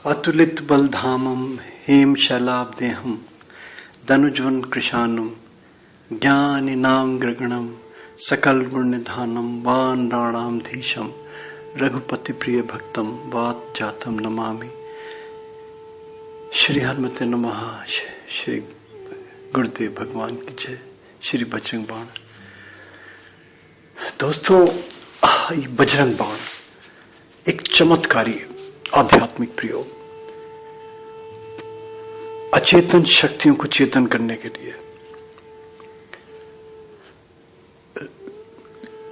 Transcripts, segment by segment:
अतुलित बलधामम हेमशैलाब्देहम दनुज्वन कृशानुम ज्ञानिनाम गृगणम सकल गुणनिधानम वान राणाम धीशम रघुपति प्रिय भक्तम वात जातम नमामि। श्री हनुमते नमः। श्री गुरुदेव भगवान की जय। श्री बजरंग बाण। दोस्तों, ये बजरंग बाण एक चमत्कारी आध्यात्मिक प्रयोग, अचेतन शक्तियों को चेतन करने के लिए।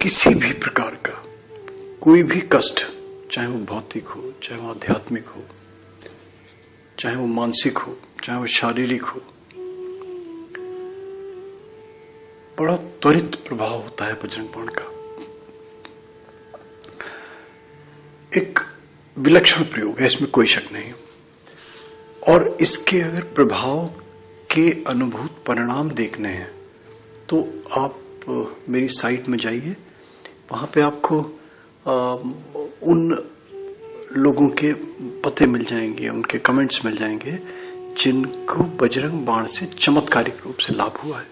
किसी भी प्रकार का कोई भी कष्ट, चाहे वो भौतिक हो, चाहे वो आध्यात्मिक हो, चाहे वो मानसिक हो, चाहे वो शारीरिक हो, बड़ा त्वरित प्रभाव होता है बजरंग बाण का। एक विलक्षण प्रयोग है, इसमें कोई शक नहीं। और इसके अगर प्रभाव के अनुभूत परिणाम देखने हैं तो आप मेरी साइट में जाइए, वहां पे आपको उन लोगों के पते मिल जाएंगे, उनके कमेंट्स मिल जाएंगे जिनको बजरंग बाण से चमत्कारिक रूप से लाभ हुआ है।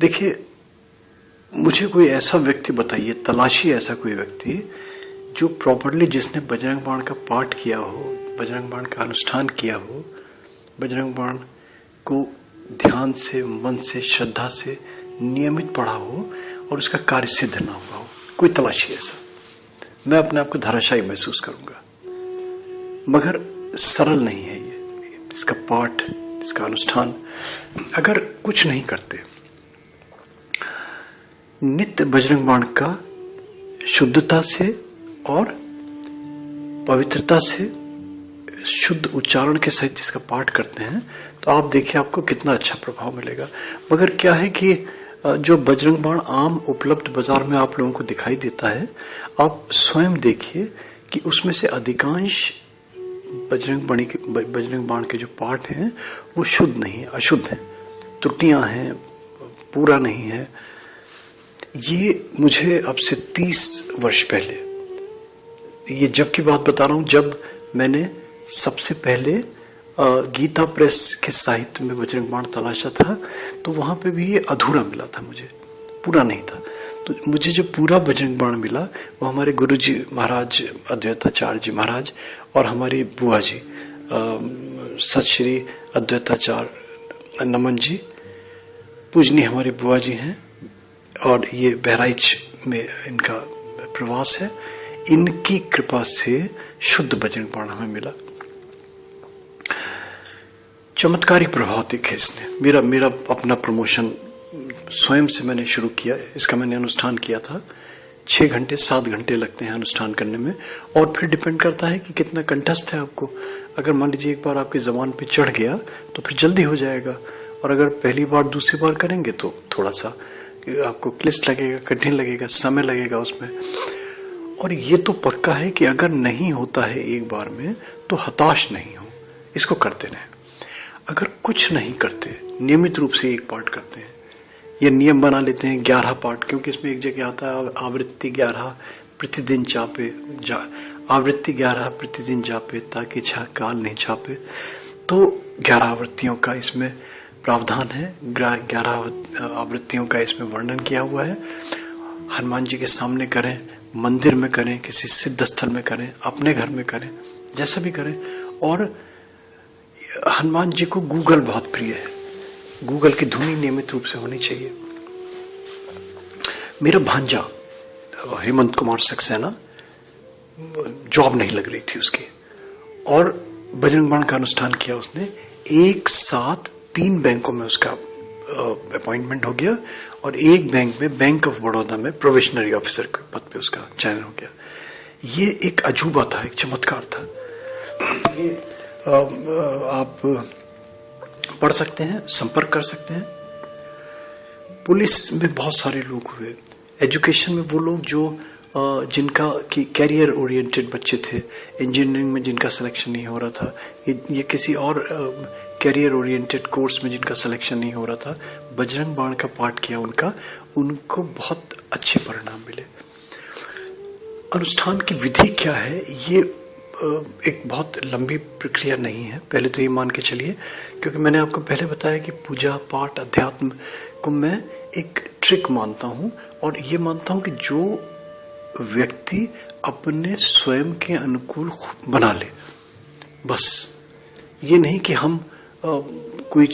देखिए, मुझे कोई ऐसा व्यक्ति बताइए, तलाशी ऐसा कोई व्यक्ति जो प्रॉपरली, जिसने बजरंग बाण का पाठ किया हो, बजरंग बाण का अनुष्ठान किया हो, बजरंग बाण को ध्यान से, मन से, श्रद्धा से नियमित पढ़ा हो और उसका कार्य सिद्ध ना हुआ हो। कोई तलाशी ऐसा, मैं अपने आप को धराशायी महसूस करूंगा। मगर सरल नहीं है ये, इसका पाठ, इसका अनुष्ठान अगर कुछ नहीं करते, नित्य बजरंग बाण का शुद्धता से और पवित्रता से, शुद्ध उच्चारण के सहित इसका पाठ करते हैं, तो आप देखिए आपको कितना अच्छा प्रभाव मिलेगा। मगर क्या है कि जो बजरंग बाण आम उपलब्ध बाजार में आप लोगों को दिखाई देता है, आप स्वयं देखिए कि उसमें से अधिकांश बजरंग बाण के जो पाठ हैं वो शुद्ध नहीं है, अशुद्ध हैं, त्रुटियां हैं, पूरा नहीं है। ये मुझे अब से 30 वर्ष पहले, ये जब की बात बता रहा हूं, जब मैंने सबसे पहले गीता प्रेस के साहित्य में बजरंग बाण तलाशा था, तो वहां पे भी ये अधूरा मिला था, मुझे पूरा नहीं था। तो मुझे जो पूरा बजरंग बाण मिला वो हमारे गुरु जी महाराज अद्वैताचार्य जी महाराज और हमारी बुआ जी सत श्री अद्वैताचार्य नमन जी, पूजनीय हमारी बुआ जी हैं, और ये बहराइच में इनका प्रवास है। इनकी कृपा से शुद्ध बजरंग बाण हमें मिला। चमत्कारी प्रभाव देखे इसने। मेरा अपना प्रमोशन स्वयं से मैंने शुरू किया है, इसका मैंने अनुष्ठान किया था। 6 घंटे 7 घंटे लगते हैं अनुष्ठान करने में, और फिर डिपेंड करता है कि कितना कंठस्थ है आपको। अगर मान लीजिए एक बार आपकी जबान पे चढ़ गया तो फिर जल्दी हो जाएगा, और अगर पहली बार दूसरी बार करेंगे तो थोड़ा सा आपको क्लिष्ट लगेगा, कठिन लगेगा, समय लगेगा उसमें। और ये तो पक्का है कि अगर नहीं होता है एक बार में तो हताश नहीं हो, इसको करते रहें। अगर कुछ नहीं करते, नियमित रूप से एक पाठ करते हैं, ये नियम बना लेते हैं 11 पाठ, क्योंकि इसमें एक जगह आता है आवृत्ति 11 प्रतिदिन जापे, आवृत्ति 11 प्रतिदिन जापे ताकि काल नहीं छापे। तो 11 आवृत्तियों का इसमें प्रावधान है, 11 आवृत्तियों का इसमें वर्णन किया हुआ है। हनुमान जी के सामने करें, मंदिर में करें, किसी सिद्ध स्थल में करें, अपने घर में करें, जैसा भी करें। और हनुमान जी को गूगल बहुत प्रिय है, गूगल की धुनी नियमित रूप से होनी चाहिए। मेरा भांजा हेमंत कुमार सक्सेना, जॉब नहीं लग रही थी उसकी, और बजरंग बाण का अनुष्ठान किया उसने। एक साथ 3 बैंकों में उसका अपॉइंटमेंट हो गया, और एक बैंक में, बैंक ऑफ बड़ौदा में प्रोबेशनरी ऑफिसर के पद पे उसका चयन हो गया। ये एक अजूबा था, एक चमत्कार था। ये आप पढ़ सकते हैं, संपर्क कर सकते हैं। पुलिस में बहुत सारे लोग हुए, एजुकेशन में वो लोग जो जिनका कि कैरियर ओरिएंटेड बच्चे थे, इंजीनियरिंग में जिनका सिलेक्शन नहीं हो रहा था, ये किसी और कैरियर ओरिएंटेड कोर्स में जिनका सिलेक्शन नहीं हो रहा था, बजरंग बाण का पाठ किया उनको बहुत अच्छे परिणाम मिले। अनुष्ठान की विधि क्या है, ये एक बहुत लंबी प्रक्रिया नहीं है, पहले तो ये मान के चलिए, क्योंकि मैंने आपको पहले बताया कि पूजा पाठ अध्यात्म को मैं एक ट्रिक मानता हूँ, और ये मानता हूँ कि जो व्यक्ति अपने स्वयं के अनुकूल बना ले, बस ये नहीं कि हम कोई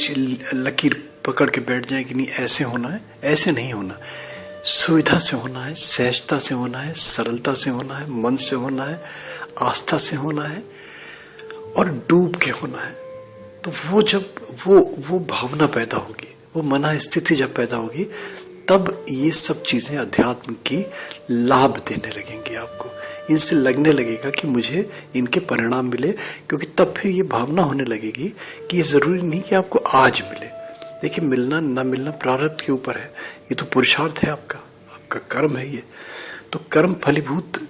लकीर पकड़ के बैठ जाए कि नहीं ऐसे होना है, ऐसे नहीं होना। सुविधा से होना है, सहजता से होना है, सरलता से होना है, मन से होना है, आस्था से होना है, और डूब के होना है। तो वो जब वो भावना पैदा होगी, वो मना स्थिति जब पैदा होगी, तब ये सब चीजें अध्यात्म की लाभ देने लगेंगी आपको। इनसे लगने लगेगा कि मुझे इनके परिणाम मिले, क्योंकि तब फिर ये भावना होने लगेगी कि ये जरूरी नहीं कि आपको आज मिले। देखिए, मिलना ना मिलना प्रारब्ध के ऊपर है, ये तो पुरुषार्थ है, आपका कर्म है ये। तो कर्म फलीभूत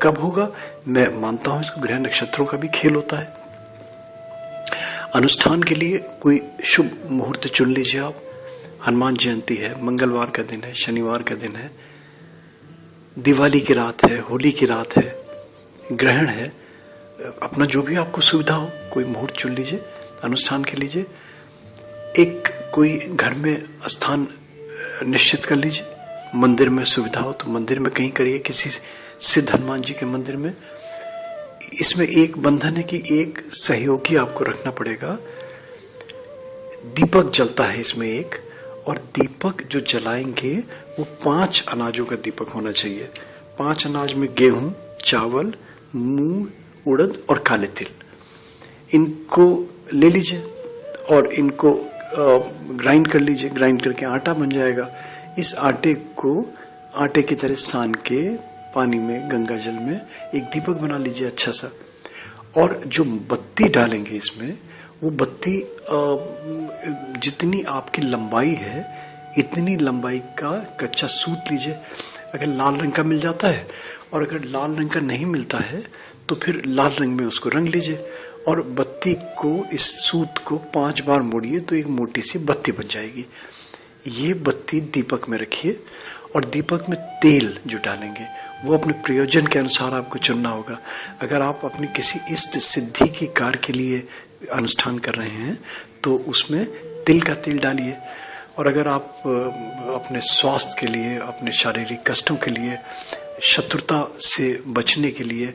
कब होगा? मैं मानता हूं इसको ग्रह नक्षत्रों का भी खेल होता है। अनुष्ठान के लिए कोई शुभ मुहूर्त चुन लीजिए आप। हनुमान जयंती है, मंगलवार का दिन है, शनिवार का दिन है, दिवाली की रात है, होली की रात है, ग्रहण है, अपना जो भी आपको सुविधा हो कोई मुहूर्त चुन लीजिए, अनुष्ठान के लीजिए। एक कोई घर में स्थान निश्चित कर लीजिए, मंदिर में सुविधा हो तो मंदिर में कहीं करिए, किसी सिद्ध हनुमान जी के मंदिर में। इसमें एक बंधन है कि एक सहयोगी आपको रखना पड़ेगा। दीपक जलता है इसमें एक, और दीपक जो जलाएंगे वो 5 अनाजों का दीपक होना चाहिए। 5 अनाज में गेहूं, चावल, मूंग, उड़द और काले तिल, इनको ले लीजिए और इनको ग्राइंड कर लीजिए। ग्राइंड करके आटा बन जाएगा। इस आटे को आटे की तरह सान के पानी में, गंगा जल में एक दीपक बना लीजिए अच्छा सा। और जो बत्ती डालेंगे इसमें, वो बत्ती जितनी आपकी लंबाई है इतनी लंबाई का कच्चा सूत लीजिए। अगर लाल रंग का मिल जाता है, और अगर लाल रंग का नहीं मिलता है तो फिर लाल रंग में उसको रंग लीजिए, और बत्ती को, इस सूत को 5 बार मोड़िए तो एक मोटी सी बत्ती बन जाएगी। ये बत्ती दीपक में रखिए, और दीपक में तेल जो डालेंगे वो अपने प्रयोजन के अनुसार आपको चुनना होगा। अगर आप अपनी किसी इष्ट सिद्धि की कार्य के लिए अनुष्ठान कर रहे हैं तो उसमें तिल का तेल डालिए, और अगर आप अपने स्वास्थ्य के लिए, अपने शारीरिक कष्टों के लिए, शत्रुता से बचने के लिए,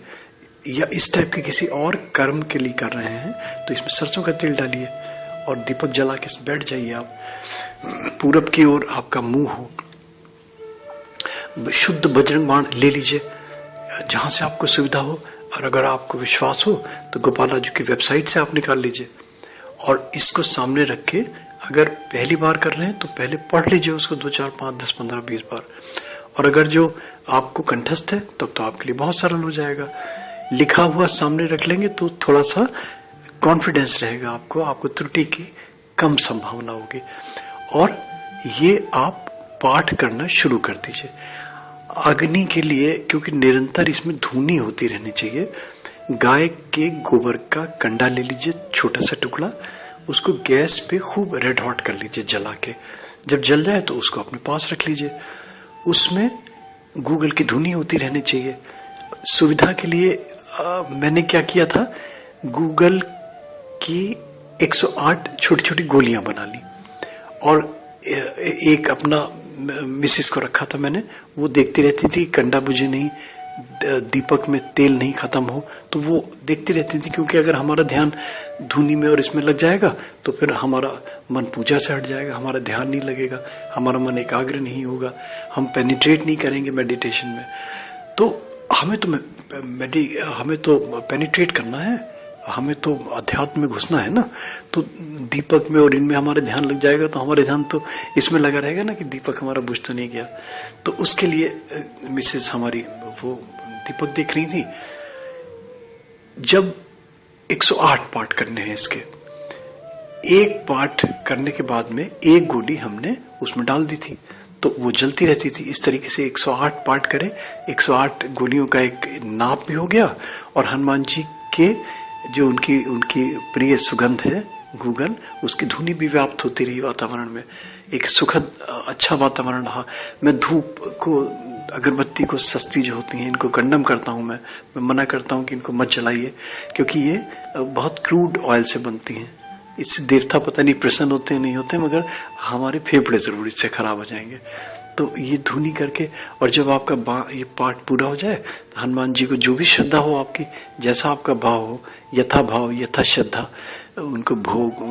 या इस टाइप के किसी और कर्म के लिए कर रहे हैं तो इसमें सरसों का तेल डालिए, और दीपक जला के बैठ जाइए आप। पूरब की ओर आपका मुंह हो, शुद्ध बजरंग बाण ले लीजिए जहां से आपको सुविधा हो, और अगर आपको विश्वास हो तो गोपाला जी की वेबसाइट से आप निकाल लीजिए, और इसको सामने रख के अगर पहली बार कर रहे हैं तो पहले पढ़ लीजिए उसको 2, 4, 5, 10, 15, 20 बार। और अगर जो आपको कंठस्थ है तब तो आपके लिए बहुत सरल हो जाएगा। लिखा हुआ सामने रख लेंगे तो थोड़ा सा कॉन्फिडेंस रहेगा आपको त्रुटि की कम संभावना होगी। और ये आप पाठ करना शुरू कर दीजिए। अग्नि के लिए, क्योंकि निरंतर इसमें धुनी होती रहनी चाहिए, गाय के गोबर का कंडा ले लीजिए, छोटा सा टुकड़ा, उसको गैस पे खूब रेड हॉट कर लीजिए जला के। जब जल जाए तो उसको अपने पास रख लीजिए। उसमें गूगल की धुनी होती रहनी चाहिए। सुविधा के लिए मैंने क्या किया था, गूगल की 108 छोटी छोटी गोलियां बना ली, और एक अपना मिसिस को रखा था मैंने, वो देखती रहती थी कंडा बुझे नहीं, दीपक में तेल नहीं खत्म हो, तो वो देखती रहती थी। क्योंकि अगर हमारा ध्यान धुनी में और इसमें लग जाएगा तो फिर हमारा मन पूजा से हट जाएगा, हमारा ध्यान नहीं लगेगा, हमारा मन एकाग्र नहीं होगा, हम पेनिट्रेट नहीं करेंगे मेडिटेशन में। तो हमें तो पेनिट्रेट करना है, हमें तो अध्यात्म में घुसना है ना। तो दीपक में और इनमें हमारा ध्यान लग जाएगा तो हमारा ध्यान तो इसमें लगा रहेगा ना कि दीपक हमारा बुझ तो नहीं गया। तो उसके लिए मिसेस हमारी वो दीपक देख रही थी। जब 108 पाठ करने हैं इसके, एक पाठ करने के बाद में एक गोली हमने उसमें डाल दी थी तो वो जलती रहती थी। इस तरीके से 108 पाठ करें, 108 गोलियों का एक नाप भी हो गया, और हनुमान जी के जो उनकी प्रिय सुगंध है गूगल, उसकी धुनी भी व्याप्त होती रही वातावरण में। एक सुखद अच्छा वातावरण रहा। मैं धूप को अगरबत्ती को सस्ती जो होती हैं इनको कंडम करता हूँ मैं मना करता हूँ कि इनको मत जलाइए, क्योंकि ये बहुत क्रूड ऑयल से बनती हैं। इससे देवता पता नहीं प्रसन्न होते हैं नहीं होते, मगर हमारे फेफड़े जरूर इससे खराब हो जाएंगे। तो ये धुनी करके, और जब आपका ये पाठ पूरा हो जाए तो हनुमान जी को जो भी श्रद्धा हो आपकी, जैसा आपका भाव हो, यथा भाव यथा श्रद्धा, उनको भोग,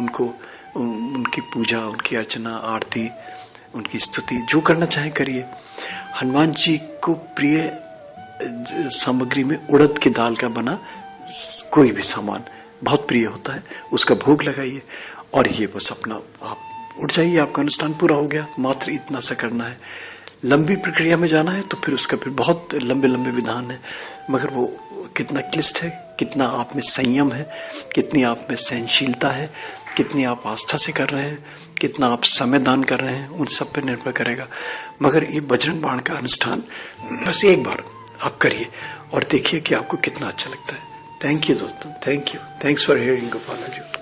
उनकी पूजा, उनकी अर्चना, आरती, उनकी स्तुति जो करना चाहे करिए। हनुमान जी को प्रिय सामग्री में उड़द की दाल का बना कोई भी सामान बहुत प्रिय होता है, उसका भोग लगाइए और ये बस अपना आप उठ जाइए, आपका अनुष्ठान पूरा हो गया। मात्र इतना सा करना है। लंबी प्रक्रिया में जाना है तो फिर उसका फिर बहुत लंबे लंबे विधान है, मगर वो कितना क्लिष्ट है, कितना आप में संयम है, कितनी आप में सहनशीलता है, कितनी आप आस्था से कर रहे हैं, कितना आप समय दान कर रहे हैं, उन सब पर निर्भर करेगा। मगर ये बजरंग बाण का अनुष्ठान बस एक बार आप करिए और देखिए कि आपको कितना अच्छा लगता है। थैंक यू दोस्तों, thank you, thanks for hearing गोपालाजी।